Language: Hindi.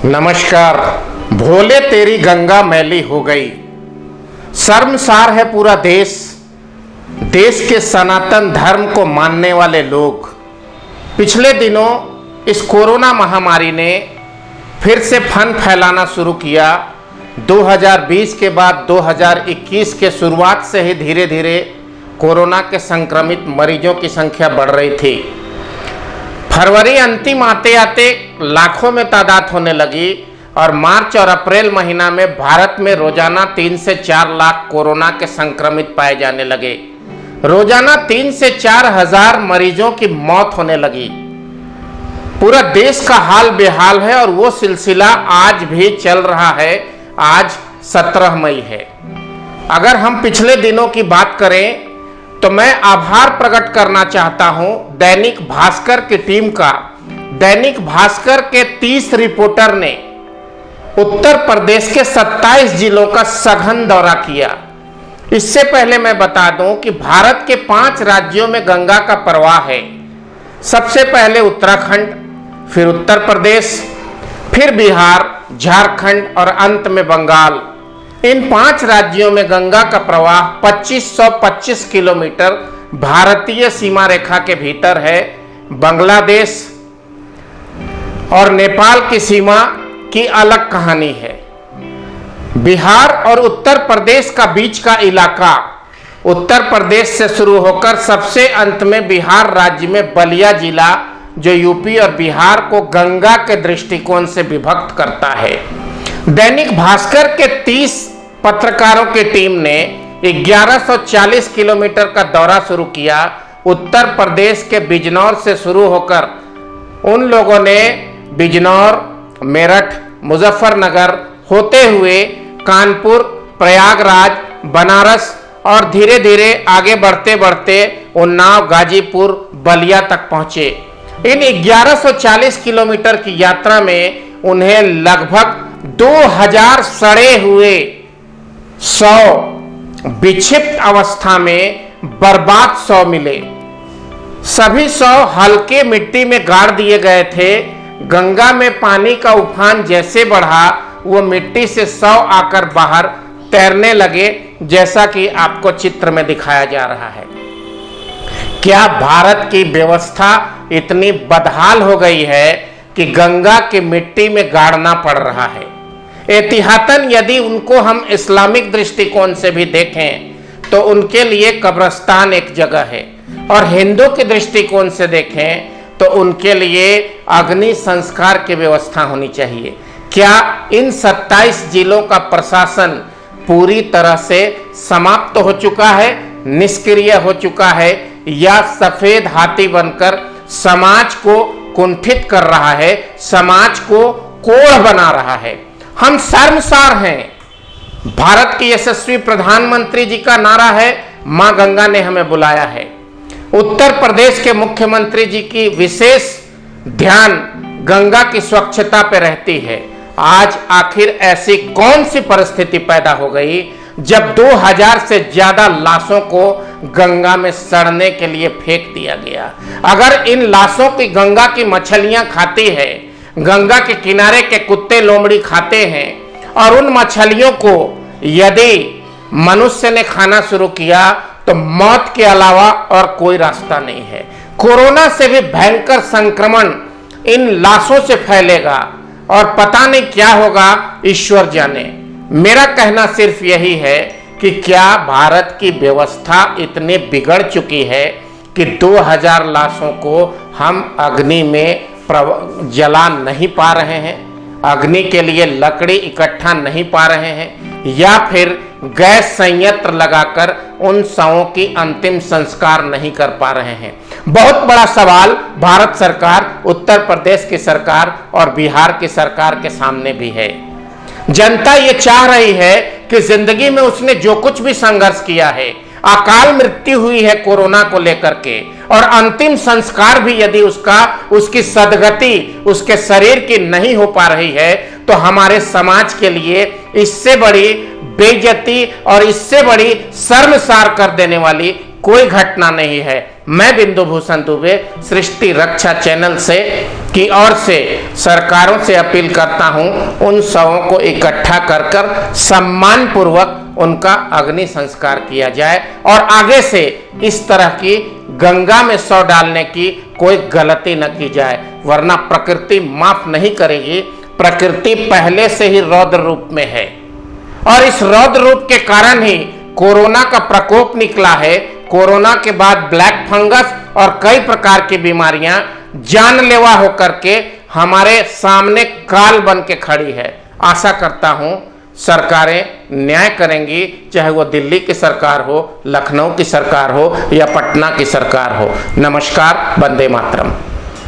नमस्कार। भोले तेरी गंगा मैली हो गई। शर्मसार है पूरा देश। देश के सनातन धर्म को मानने वाले लोग। पिछले दिनों इस कोरोना महामारी ने फिर से फन फैलाना शुरू किया। 2020 के बाद 2021 के शुरुआत से ही धीरे धीरे कोरोना के संक्रमित मरीजों की संख्या बढ़ रही थी। फरवरी अंतिम आते आते लाखों में तादाद होने लगी और मार्च और अप्रैल महीना में भारत में रोजाना 3 से 4 लाख कोरोना के संक्रमित पाए जाने लगे। रोजाना 3 से 4 हजार मरीजों की मौत होने लगी। पूरा देश का हाल बेहाल है और वो सिलसिला आज भी चल रहा है। आज 17 मई है। अगर हम पिछले दिनों की बात करें तो मैं आभार प्रकट करना चाहता हूं दैनिक भास्कर की टीम का। दैनिक भास्कर के 30 रिपोर्टर ने उत्तर प्रदेश के 27 जिलों का सघन दौरा किया। इससे पहले मैं बता दूं कि भारत के 5 राज्यों में गंगा का प्रवाह है। सबसे पहले उत्तराखंड, फिर उत्तर प्रदेश, फिर बिहार, झारखंड और अंत में बंगाल। इन 5 राज्यों में गंगा का प्रवाह 2525 किलोमीटर भारतीय सीमा रेखा के भीतर है। बांग्लादेश और नेपाल की सीमा की अलग कहानी है। बिहार और उत्तर प्रदेश का बीच का इलाका उत्तर प्रदेश से शुरू होकर सबसे अंत में बिहार राज्य में बलिया जिला, जो यूपी और बिहार को गंगा के दृष्टिकोण से विभक्त करता है। दैनिक भास्कर के 30 पत्रकारों की टीम ने 1140 किलोमीटर का दौरा शुरू किया। उत्तर प्रदेश के बिजनौर से शुरू होकर उन लोगों ने बिजनौर, मेरठ, मुजफ्फरनगर होते हुए कानपुर, प्रयागराज, बनारस और धीरे धीरे आगे बढ़ते बढ़ते उन्नाव, गाजीपुर, बलिया तक पहुंचे। इन 1140 किलोमीटर की यात्रा में उन्हें लगभग 2000 सड़े हुए 100 विक्षिप्त अवस्था में बर्बाद 100 मिले। सभी 100 हल्के मिट्टी में गाड़ दिए गए थे। गंगा में पानी का उफान जैसे बढ़ा, वो मिट्टी से 100 आकर बाहर तैरने लगे, जैसा कि आपको चित्र में दिखाया जा रहा है। क्या भारत की व्यवस्था इतनी बदहाल हो गई है कि गंगा की मिट्टी में गाड़ना पड़ रहा है? एहतियातन यदि उनको हम इस्लामिक दृष्टिकोण से भी देखें तो उनके लिए कब्रिस्तान एक जगह है, और हिंदू के दृष्टिकोण से देखें तो उनके लिए अग्नि संस्कार की व्यवस्था होनी चाहिए। क्या इन 27 जिलों का प्रशासन पूरी तरह से समाप्त हो चुका है, निष्क्रिय हो चुका है, या सफेद हाथी बनकर समाज को कुंठित कर रहा है, समाज को कोढ़ बना रहा है? हम शर्मसार हैं। भारत के यशस्वी प्रधानमंत्री जी का नारा है, मां गंगा ने हमें बुलाया है। उत्तर प्रदेश के मुख्यमंत्री जी की विशेष ध्यान गंगा की स्वच्छता पर रहती है। आज आखिर ऐसी कौन सी परिस्थिति पैदा हो गई जब 2000 से ज्यादा लाशों को गंगा में सड़ने के लिए फेंक दिया गया? अगर इन लाशों की गंगा की मछलियां खाती है, गंगा के किनारे के कुत्ते लोमड़ी खाते हैं, और उन मछलियों को यदि मनुष्य ने खाना शुरू किया तो मौत के अलावा और कोई रास्ता नहीं है। कोरोना से भी भयंकर संक्रमण इन लाशों से फैलेगा और पता नहीं क्या होगा, ईश्वर जाने। मेरा कहना सिर्फ यही है कि क्या भारत की व्यवस्था इतनी बिगड़ चुकी है कि 2000 लाशों को हम अग्नि में जला नहीं पा रहे हैं, अग्नि के लिए लकड़ी इकट्ठा नहीं पा रहे हैं, या फिर गैस संयंत्र लगाकर उन शवों की अंतिम संस्कार नहीं कर पा रहे हैं? बहुत बड़ा सवाल भारत सरकार, उत्तर प्रदेश की सरकार और बिहार की सरकार के सामने भी है। जनता ये चाह रही है कि जिंदगी में उसने जो कुछ भी संघर्ष किया है, अकाल मृत्यु हुई है कोरोना को लेकर के, और अंतिम संस्कार भी यदि उसकी सदगति उसके शरीर की नहीं हो पा रही है, तो हमारे समाज के लिए इससे बड़ी बेइज्जती और इससे बड़ी शर्मसार कर देने वाली कोई घटना नहीं है। मैं बिंदु भूषण दुबे सृष्टि रक्षा चैनल से की ओर से सरकारों से अपील करता हूं, उन शवों को इकट्ठा कर सम्मान पूर्वक उनका अग्नि संस्कार किया जाए और आगे से इस तरह की गंगा में शव डालने की कोई गलती न की जाए, वरना प्रकृति माफ नहीं करेगी। प्रकृति पहले से ही रौद्र रूप में है और इस रौद्र रूप के कारण ही कोरोना का प्रकोप निकला है। कोरोना के बाद ब्लैक फंगस और कई प्रकार की बीमारियां जानलेवा होकर के हमारे सामने काल बन के खड़ी है। आशा करता हूं सरकारें न्याय करेंगी, चाहे वो दिल्ली की सरकार हो, लखनऊ की सरकार हो या पटना की सरकार हो। नमस्कार, वंदे मातरम।